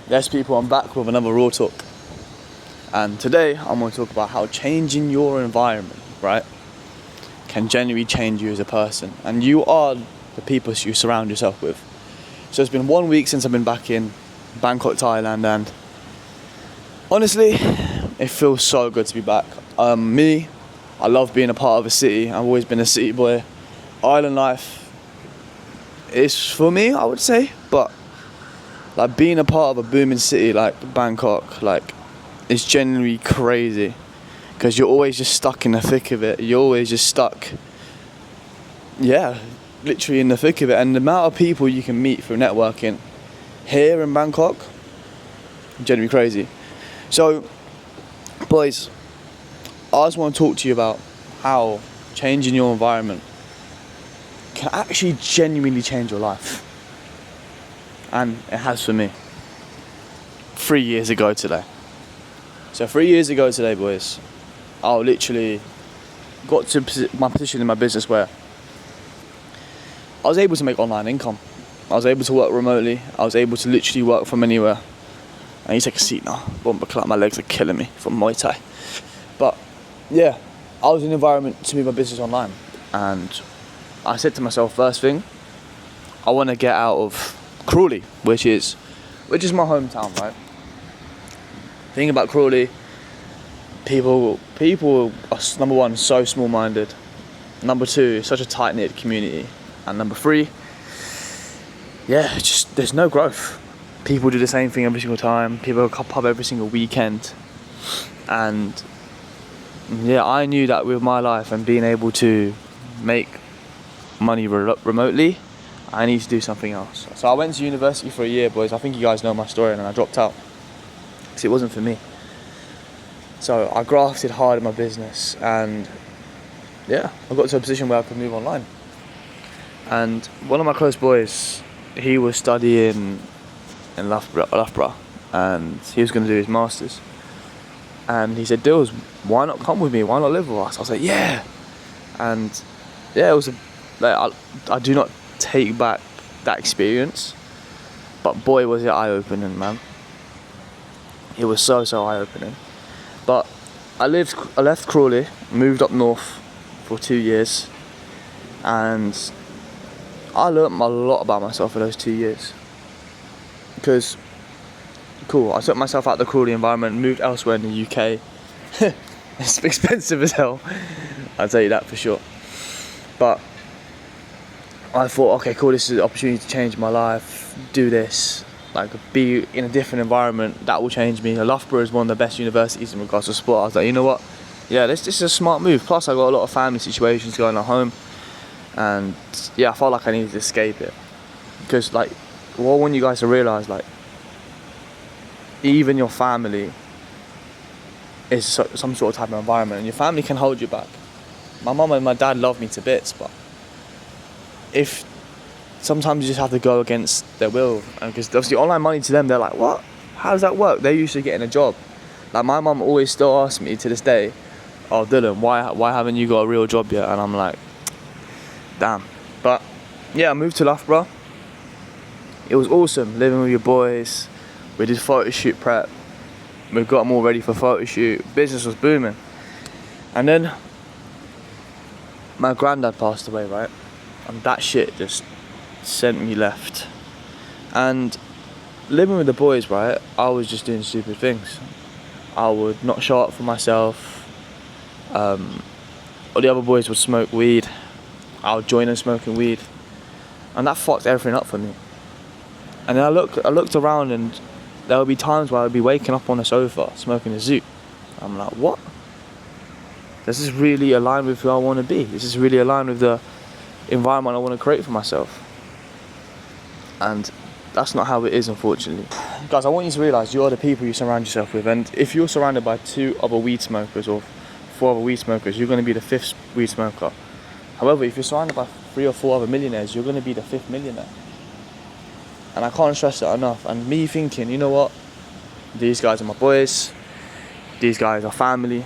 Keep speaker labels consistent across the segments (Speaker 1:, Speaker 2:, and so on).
Speaker 1: Yes, people, I'm back with another Raw Talk. And today I'm going to talk about how changing your environment, right, can genuinely change you as a person. And you are the people you surround yourself with. So it's been 1 week since I've been back in Bangkok, Thailand, and honestly, it feels so good to be back. I love being a part of a city. I've always been a city boy. Island life is for me, I would say, but like being a part of a booming city like Bangkok, like, it's genuinely crazy because you're always just stuck in the thick of it. You're always just stuck, literally in the thick of it. And the amount of people you can meet through networking here in Bangkok, genuinely crazy. So, boys, I just want to talk to you about how changing your environment can actually genuinely change your life. And it has for me 3 years ago today. So 3 years ago today, boys, I literally got to my position in my business where I was able to make online income. I was able to work remotely. I was able to literally work from anywhere. I need to take a seat now. My legs are killing me from Muay Thai. But yeah, I was in an environment to move my business online. And I said to myself, first thing, I want to get out of Crawley, which is my hometown, right? Thing about Crawley, people are, number one, so small-minded. Number two, such a tight-knit community. And number three, just there's no growth. People do the same thing every single time. People go pub every single weekend. And yeah, I knew that with my life and being able to make money remotely, I need to do something else. So I went to university for a year, boys. I think you guys know my story, and I dropped out because it wasn't for me. So I grafted hard in my business, and I got to a position where I could move online. And one of my close boys, he was studying in Loughborough, and he was going to do his masters. And he said, "Dills, why not come with me? Why not live with us?" I was like, "Yeah." And it was I do not take back that experience, but boy was it eye-opening, man. It was so eye-opening. But I left Crawley, moved up north for 2 years, and I learnt a lot about myself in those 2 years. Because I took myself out of the Crawley environment, moved elsewhere in the UK. It's expensive as hell, I'll tell you that for sure. But I thought, okay, cool, this is an opportunity to change my life, do this, like be in a different environment, that will change me. Loughborough is one of the best universities in regards to sport. I was like, you know what, this is a smart move. Plus I got a lot of family situations going on at home, and I felt like I needed to escape it. Because what I want you guys to realise, even your family is some sort of type of environment, and your family can hold you back. My mum and my dad love me to bits, but if sometimes you just have to go against their will, because obviously online money to them, they're like, what? How does that work? They're used to getting a job. Like my mum always still asks me to this day, "Oh Dylan, why haven't you got a real job yet?" And I'm like, damn. But I moved to Loughborough. It was awesome living with your boys. We did photo shoot prep. We got them all ready for photo shoot. Business was booming. And then my granddad passed away, right? And that shit just sent me left. And living with the boys, right, I was just doing stupid things. I would not show up for myself. All the other boys would smoke weed. I would join them smoking weed. And that fucked everything up for me. And then I looked around, and there would be times where I would be waking up on the sofa smoking a zoot. I'm like, what? This is really aligned with who I want to be. This is really aligned with the environment I want to create for myself. And that's not how it is, unfortunately. Guys, I want you to realise you are the people you surround yourself with. And if you're surrounded by 2 other weed smokers or 4 other weed smokers, you're going to be the 5th weed smoker. However, if you're surrounded by 3 or 4 other millionaires, you're going to be the 5th millionaire. And I can't stress that enough. And me thinking, you know what? These guys are my boys. These guys are family.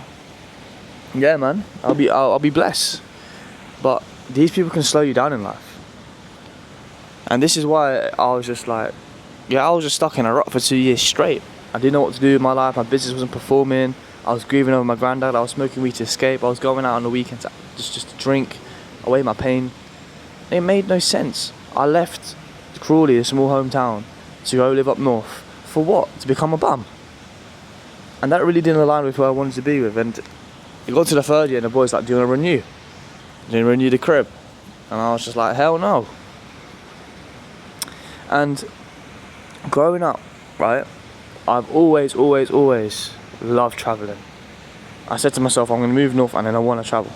Speaker 1: Yeah, man, I'll be blessed. But these people can slow you down in life. And this is why I was just like, yeah, I was just stuck in a rut for 2 years straight. I didn't know what to do with my life. My business wasn't performing. I was grieving over my granddad. I was smoking weed to escape. I was going out on the weekends just to drink away my pain. It made no sense. I left Crawley, a small hometown, to go live up north. For what? To become a bum. And that really didn't align with who I wanted to be with. And it got to the 3rd year and the boys like, do you want to renew? Do you want to renew the crib? And I was just like, hell no. And growing up, right, I've always loved travelling. I said to myself, I'm going to move north and then I want to travel.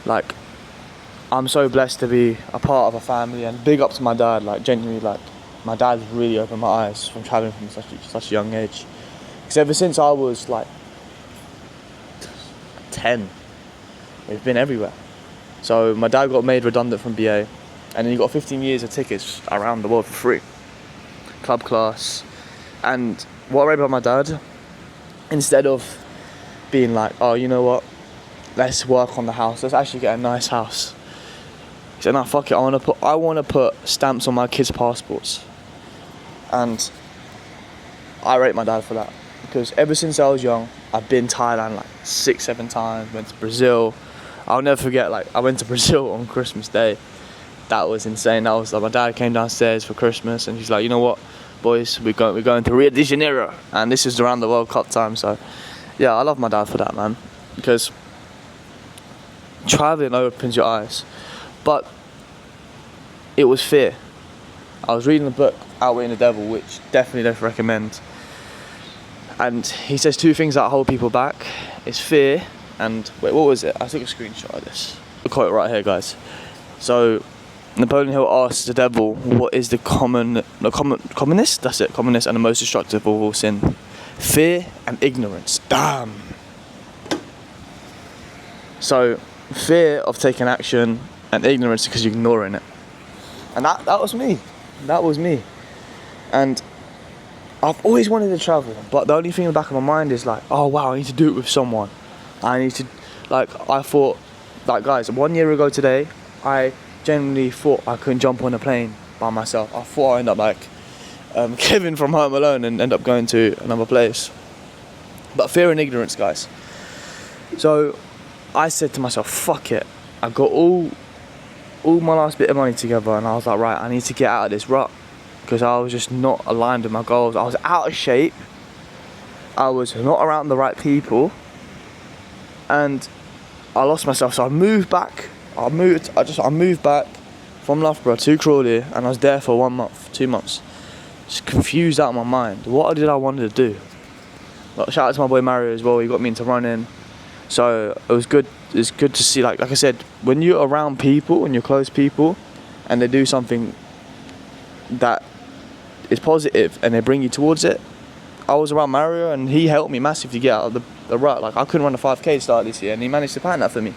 Speaker 1: Like, I'm so blessed to be a part of a family, and big up to my dad, like genuinely, like my dad's really opened my eyes from travelling from such a young age. Because ever since I was like 10, we've been everywhere. So my dad got made redundant from BA, and then he got 15 years of tickets around the world for free. Club class. And what I read about my dad, instead of being like, oh, you know what, let's work on the house, let's actually get a nice house. He said, no, fuck it, I want to put stamps on my kids' passports. And I rate my dad for that. Because ever since I was young, I've been Thailand like 6-7 times, went to Brazil. I'll never forget, like, I went to Brazil on Christmas Day. That was insane. That was like, my dad came downstairs for Christmas and he's like, you know what, boys, we're going to Rio de Janeiro, and this is around the World Cup time. So yeah, I love my dad for that, man, because traveling opens your eyes. But it was fear. I was reading the book Outwitting the Devil, which definitely don't recommend, and he says 2 things that hold people back. It's fear and, wait, what was it? I took a screenshot of this. I'll quote it right here, guys. So Napoleon Hill asks the devil, what is the commonest? That's it, commonest and the most destructive of all sin? Fear and ignorance. Damn. So, fear of taking action and ignorance because you're ignoring it. And that was me. That was me. And I've always wanted to travel, but the only thing in the back of my mind is like, oh wow, I need to do it with someone. I need to, like, I thought, like, guys, 1 year ago today, I genuinely thought I couldn't jump on a plane by myself. I thought I'd end up like Kevin from Home Alone and end up going to another place. But fear and ignorance, guys. So I said to myself, fuck it. I got all my last bit of money together, and I was like, right, I need to get out of this rut, because I was just not aligned with my goals. I was out of shape. I was not around the right people, and I lost myself. So I moved back. I moved back from Loughborough to Crawley, and I was there for 1 month, 2 months. Just confused out of my mind. What did I want to do? Like, shout out to my boy Mario as well. He got me into running. So it was good. It's good to see, like I said, when you're around people and you're close people, and they do something that is positive and they bring you towards it. I was around Mario and he helped me massively get out of the rut. Like, I couldn't run a 5k start this year, and he managed to plan that for me.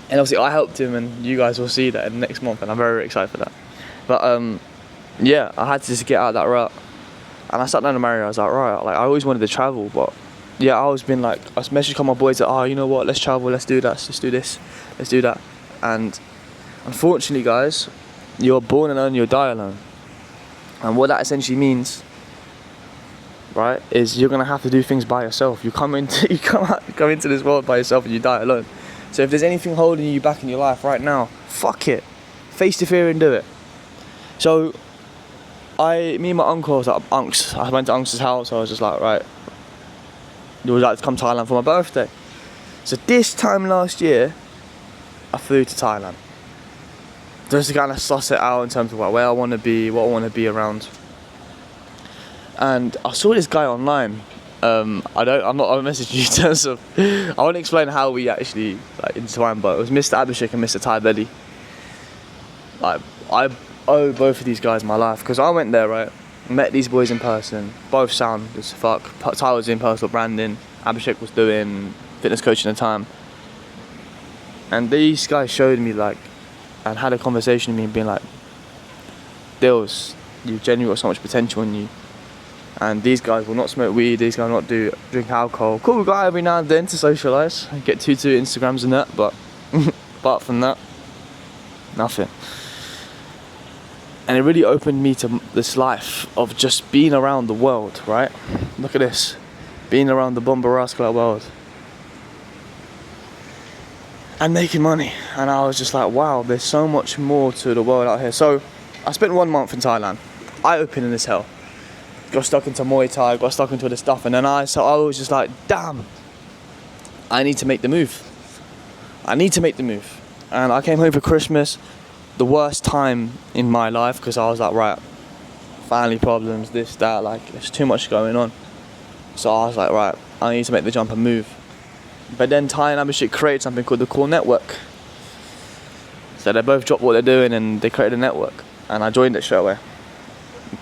Speaker 1: And obviously I helped him, and you guys will see that in the next month, and I'm very, very excited for that. But yeah, I had to just get out of that rut. And I sat down to Mario, I was like, right, like, I always wanted to travel, but yeah, I always been like, I messaged all my boys that, oh, you know what, let's travel, let's do that, let's do this, let's do that. And unfortunately, guys, you're born alone, you'll die alone. And what that essentially means, right, is you're gonna have to do things by yourself. You come into this world by yourself and you die alone. So if there's anything holding you back in your life right now, fuck it. Face the fear and do it. So me and my uncle, I went to Unc's house. I was just like, right, you would like to come to Thailand for my birthday. So this time last year, I flew to Thailand. Just to kind of suss it out in terms of like where I want to be, what I want to be around. And I saw this guy online. I'm not messaging you in terms of, I won't explain how we actually like intertwined, but it was Mr. Abhishek and Mr. Thai Belly. Like, I owe both of these guys my life, because I went there, right, met these boys in person, both sound as fuck. Ty was doing personal branding, Abhishek was doing fitness coaching at the time. And these guys showed me, like, and had a conversation with me and being like, Dills, you've genuinely got so much potential in you. And these guys will not smoke weed, these guys will not drink alcohol. Cool, we go out every now and then to socialise, get two Instagrams and that, but apart from that, nothing. And it really opened me to this life of just being around the world, right? Look at this. Being around the Bomber Rascal world. And making money. And I was just like, wow, there's so much more to the world out here. So I spent 1 month in Thailand. Eye-opening as hell. Got stuck into Muay Thai, got stuck into this stuff. And then I was just like, damn, I need to make the move. I need to make the move. And I came home for Christmas. The worst time in my life, because I was like, right, family problems, this, that, like, there's too much going on. So I was like, right, I need to make the jump and move. But then Thai and Abhishek created something called the Core Network. So they both dropped what they're doing and they created a network. And I joined it straight away.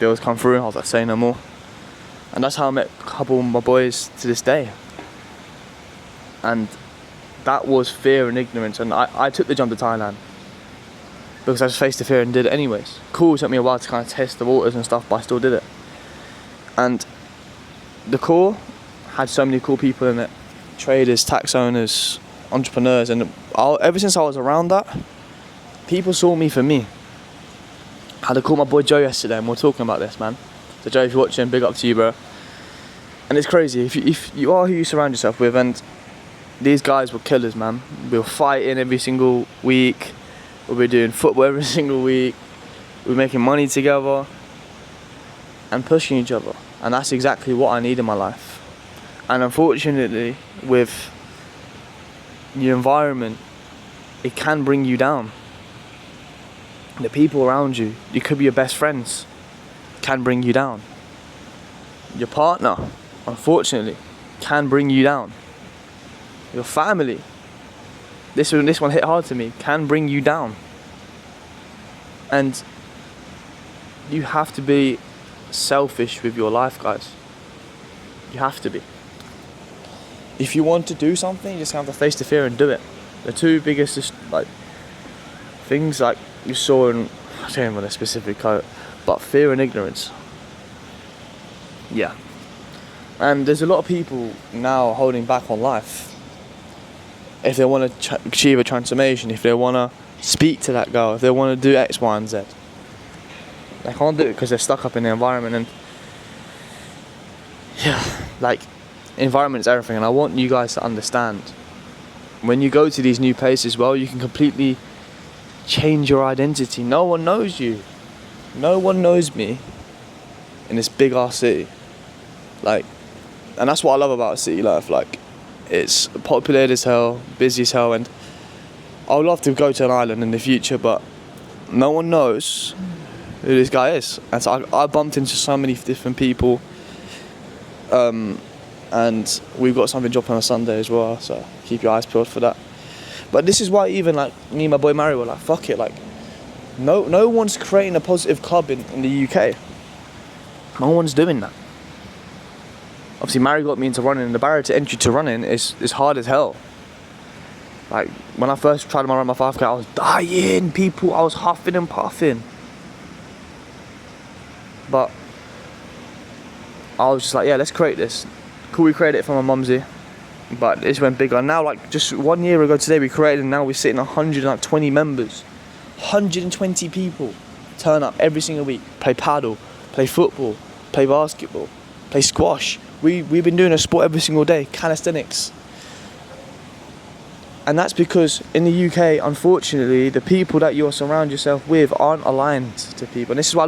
Speaker 1: Bills come through, I was like, say no more. And that's how I met a couple of my boys to this day. And that was fear and ignorance. And I took the jump to Thailand because I just faced the fear and did it anyways. Cool, it took me a while to kind of test the waters and stuff, but I still did it. And the core had so many cool people in it. Traders, tax owners, entrepreneurs, and ever since I was around that, people saw me for me. I had to call my boy Joe yesterday and we were talking about this, man. So Joe, if you're watching, big up to you, bro. And it's crazy, if you are who you surround yourself with, and these guys were killers, man. We were fighting every single week. We were doing football every single week. We were making money together and pushing each other. And that's exactly what I need in my life. And unfortunately, with your environment, it can bring you down. The people around you, you could be your best friends, can bring you down. Your partner, unfortunately, can bring you down. Your family, this one hit hard to me, can bring you down. And you have to be selfish with your life, guys. You have to be. If you want to do something, you just have to face the fear and do it. The two biggest things, like you saw in, I don't remember the specific quote, but fear and ignorance. Yeah. And there's a lot of people now holding back on life. If they want to achieve a transformation, if they want to speak to that girl, if they want to do X, Y, and Z, they can't do it because they're stuck up in the environment. And yeah, like, environment is everything. And I want you guys to understand, when you go to these new places, well, you can completely change your identity. No one knows you. No one knows me in this big ass city. Like, and that's what I love about city life. Like, it's populated as hell, busy as hell, and I would love to go to an island in the future, but no one knows who this guy is. And so I bumped into so many different people, and we've got something dropping on Sunday as well, so keep your eyes peeled for that. But this is why even like me and my boy Mario were like, fuck it, like no one's creating a positive club in the UK. No one's doing that. Obviously Mario got me into running, and the barrier to entry to running is hard as hell. Like, when I first tried to run my 5K, I was dying, people, I was huffing and puffing. But I was just like, yeah, let's create this. Cool, we created it for my mumsy, but this went bigger. And now, like, just 1 year ago today, we created, and now we're sitting 120 members. 120 people turn up every single week, play paddle, play football, play basketball, play squash. We've been doing a sport every single day, calisthenics. And that's because in the UK, unfortunately, the people that you surround yourself with aren't aligned to people. And this is why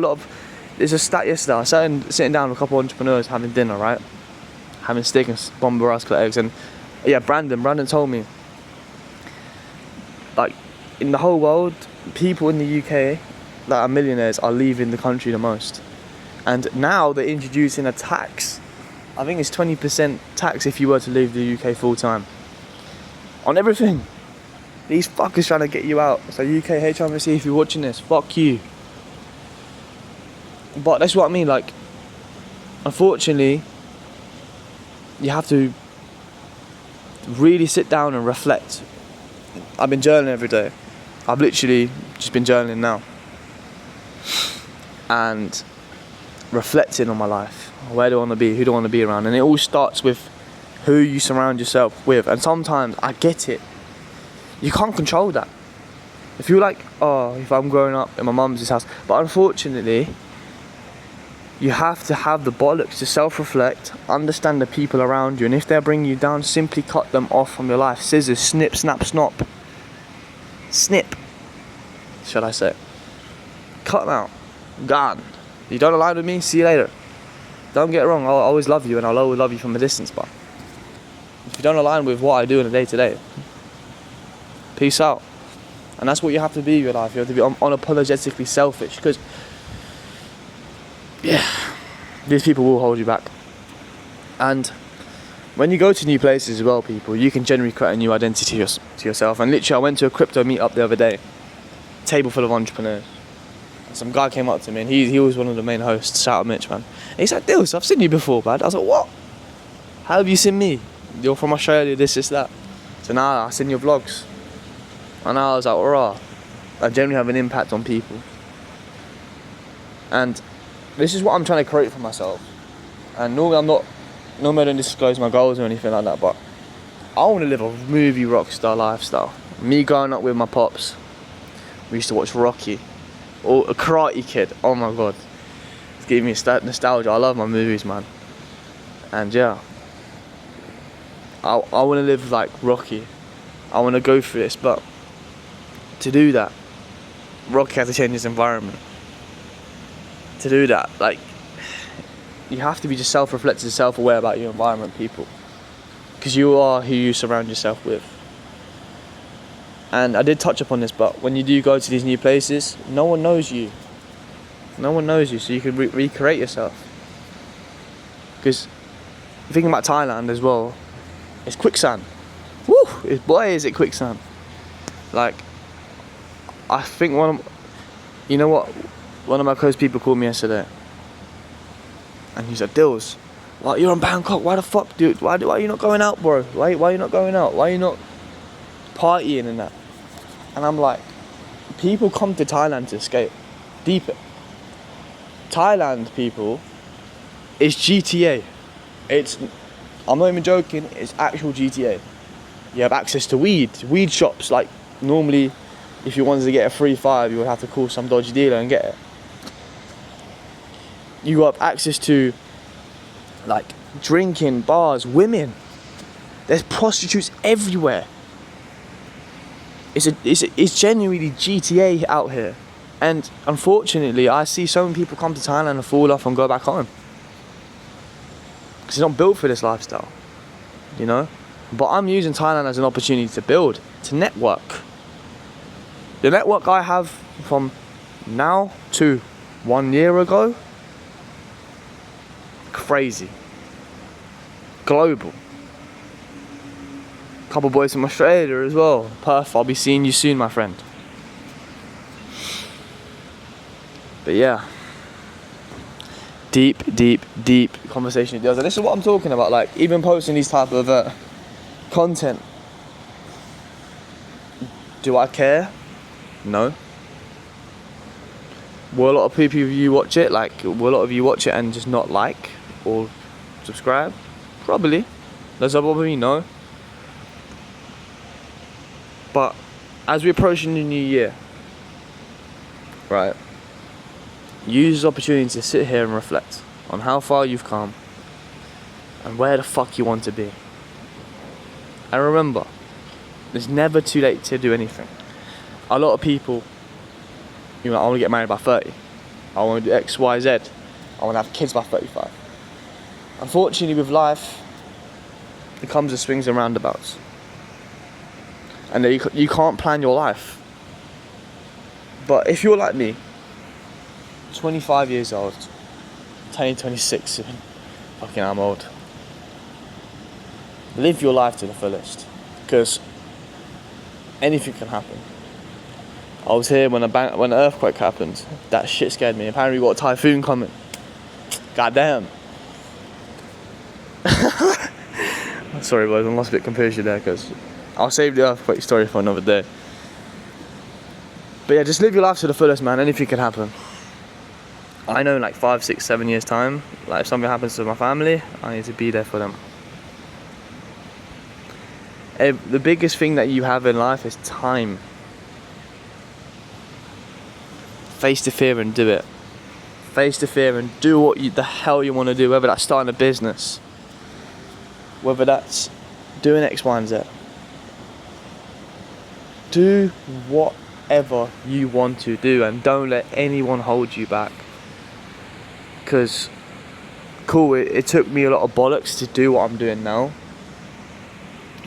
Speaker 1: there's a stat yesterday, I was sitting down with a couple of entrepreneurs having dinner, right? Having steak and Bomber Rascal eggs. And yeah, Brandon told me, like, in the whole world, people in the UK that are millionaires are leaving the country the most. And now they're introducing a tax. I think it's 20% tax if you were to leave the UK full time. On everything. These fuckers trying to get you out. So UK HMRC, if you're watching this, fuck you. But that's what I mean, like, unfortunately, you have to really sit down and reflect. I've been journaling every day. I've literally just been journaling now. And reflecting on my life. Where do I want to be? Who do I want to be around? And it all starts with who you surround yourself with. And sometimes, I get it, you can't control that. If you're like, oh, if I'm growing up in my mum's house, but unfortunately, you have to have the bollocks to self-reflect, understand the people around you, and if they're bringing you down, simply cut them off from your life. Scissors, snip, snap, snop. Snip, should I say. Cut them out. Gone. You don't align with me, see you later. Don't get it wrong, I'll always love you and I'll always love you from a distance, but if you don't align with what I do in a day-to-day, peace out. And that's what you have to be in your life. You have to be unapologetically selfish, because these people will hold you back. And when you go to new places as well, people, you can generally create a new identity to yourself. And literally, I went to a crypto meetup the other day, table full of entrepreneurs. And some guy came up to me, and he was one of the main hosts. Shout out Mitch, man. And he's like, Dills, I've seen you before, man. I was like, what? How have you seen me? You're from Australia, this, that. So now I've seen your vlogs. And now I was like, raw. I generally have an impact on people. And this is what I'm trying to create for myself. And normally I don't disclose my goals or anything like that, but I want to live a movie rock star lifestyle. Me growing up with my pops, we used to watch Rocky, or a Karate Kid. Oh my god, it's giving me nostalgia. I love my movies, man. And yeah, I want to live like Rocky. I want to go through this, but to do that, Rocky has to change his environment. To do that, like, you have to be just self-reflective, self-aware about your environment, people, because you are who you surround yourself with. And I did touch upon this, but when you do go to these new places, no one knows you. No one knows you, so you can recreate yourself. Because thinking about Thailand as well, it's quicksand. Woo! Boy, is it quicksand. Like, I think you know what? One of my close people called me yesterday, and he said, Dills, well, you're in Bangkok, why the fuck, dude, why are you not going out, bro? Why are you not going out? Why are you not partying and that? And I'm like, people come to Thailand to escape. Deep it. Thailand, people, is GTA. I'm not even joking, it's actual GTA. You have access to weed shops. Like, normally, if you wanted to get a free 5, you would have to call some dodgy dealer and get it. You got access to, like, drinking, bars, women. There's prostitutes everywhere. It's genuinely GTA out here. And unfortunately, I see so many people come to Thailand and fall off and go back home. Because it's not built for this lifestyle, you know? But I'm using Thailand as an opportunity to build, to network. The network I have from now to 1 year ago, crazy. Global. Couple boys from Australia as well. Perth, I'll be seeing you soon, my friend. But yeah, deep conversation with girls. And this is what I'm talking about, like, even posting these type of content. Do I care? No. Will a lot of people you watch it? Like, will a lot of you watch it and just not like or subscribe? Probably. Does that bother me? No. But as we approach the new year, right, use this opportunity to sit here and reflect on how far you've come and where the fuck you want to be. And remember, it's never too late to do anything. A lot of people, you know, I want to get married by 30. I want to do X, Y, Z. I want to have kids by 35. Unfortunately, with life, it comes with swings and roundabouts. And you can't plan your life. But if you're like me, 25 years old, turning 26 soon, fucking I'm old. Live your life to the fullest, because anything can happen. I was here when an earthquake happened. That shit scared me. Apparently we got a typhoon coming. Goddamn. Sorry boys, I lost a bit of composure there, because I'll save the earthquake story for another day. But yeah, just live your life to the fullest, man. Anything can happen. I know in like 5, 6, 7 years time, like if something happens to my family, I need to be there for them. The biggest thing that you have in life is time. face the fear and do it. Face the fear and do what the hell you want to do, whether that's starting a business, whether that's doing X, Y, and Z. Do whatever you want to do and don't let anyone hold you back. Because, cool, it took me a lot of bollocks to do what I'm doing now.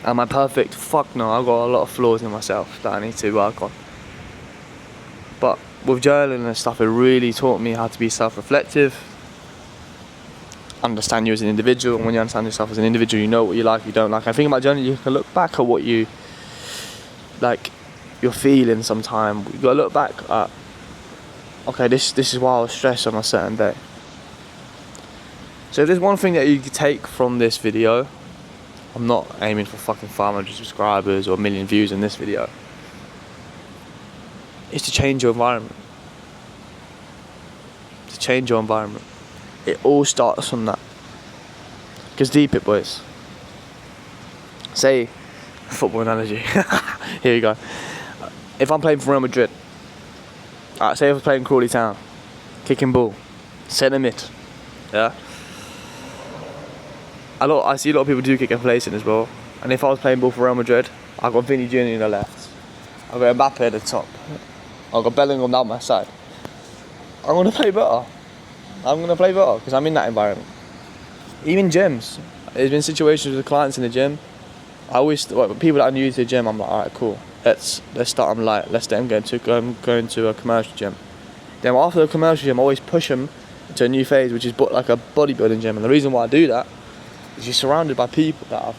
Speaker 1: Am I perfect? Fuck no, I've got a lot of flaws in myself that I need to work on. But with journaling and stuff, it really taught me how to be self-reflective, understand you as an individual, and when you understand yourself as an individual, you know what you like, you don't like. I think about journaling, you can look back at what you like, you're feeling sometime. You gotta look back at, okay, this is why I was stressed on a certain day. So if there's one thing that you could take from this video, I'm not aiming for fucking 500 subscribers or 1 million views in this video, is to change your environment. To change your environment. It all starts from that. Because deep it, boys. Say, football analogy. Here you go. If I'm playing for Real Madrid, say if I'm playing Crawley Town, kicking ball, centre mid, yeah. I see a lot of people do kick and placing as well. And if I was playing ball for Real Madrid, I've got Vinny Jr. in the left, I've got Mbappe at the top, I've got Bellingham down my side. I'm gonna play better. Because I'm in that environment. Even gyms. There's been situations with clients in the gym. People that are new to the gym, I'm like, alright, cool. Let's start them light. Let's let them go into a commercial gym. Then after the commercial gym, I always push them to a new phase, which is like a bodybuilding gym. And the reason why I do that is you're surrounded by people that are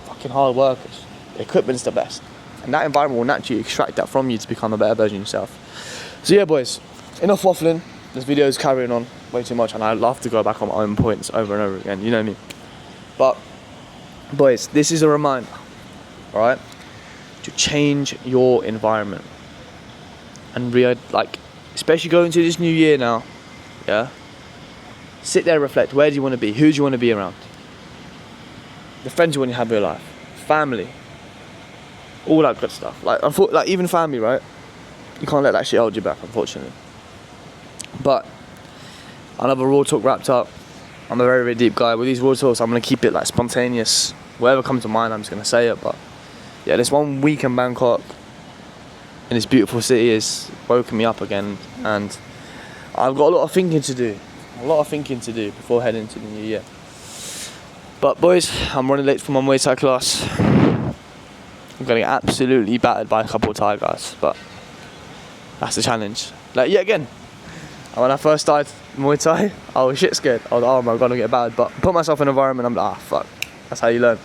Speaker 1: fucking hard workers. The equipment's the best. And that environment will naturally extract that from you to become a better version of yourself. So yeah, boys, enough waffling. This video is carrying on way too much, and I love to go back on my own points over and over again, you know what I mean? But, boys, this is a reminder, alright, to change your environment. And especially going into this new year now, yeah? Sit there, reflect. Where do you want to be? Who do you want to be around? The friends you want to have in your life. Family. All that good stuff. Like even family, right? You can't let that shit hold you back, unfortunately. But I'll have a raw talk wrapped up. I'm a very, very deep guy. With these raw talks, I'm going to keep it like spontaneous. Whatever comes to mind, I'm just going to say it. But yeah, this 1 week in Bangkok, in this beautiful city, has woken me up again. And I've got a lot of thinking to do. Before heading into the new year. But boys, I'm running late for my Muay Thai class. I'm getting absolutely battered by a couple of Thai guys. But that's the challenge. Like, yeah, again. And when I first started Muay Thai, I was shit scared. I was like, oh my god, I'm gonna get bad. But put myself in an environment, I'm like, fuck. That's how you learn.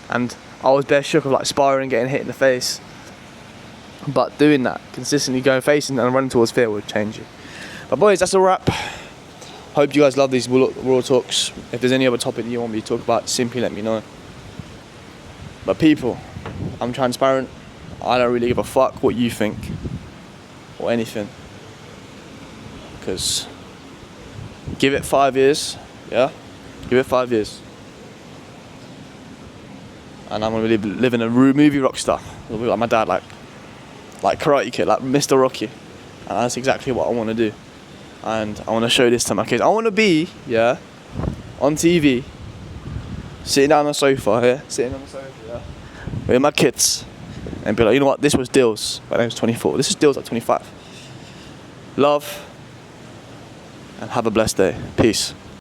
Speaker 1: And I was bare shook of like sparring, getting hit in the face. But doing that, consistently going facing and running towards fear would change you. But boys, that's a wrap. Hope you guys love these raw talks. If there's any other topic that you want me to talk about, simply let me know. But people, I'm transparent. I don't really give a fuck what you think or anything. Because give it 5 years, yeah? Give it 5 years. And I'm going to be living a movie rock star. I'll be like my dad, like Karate Kid, like Mr. Rocky. And that's exactly what I want to do. And I want to show this to my kids. I want to be, yeah, on TV, sitting on the sofa, yeah, with my kids. And be like, you know what, this was Dills, when I was 24. This is Dills at 25. Love. And have a blessed day. Peace.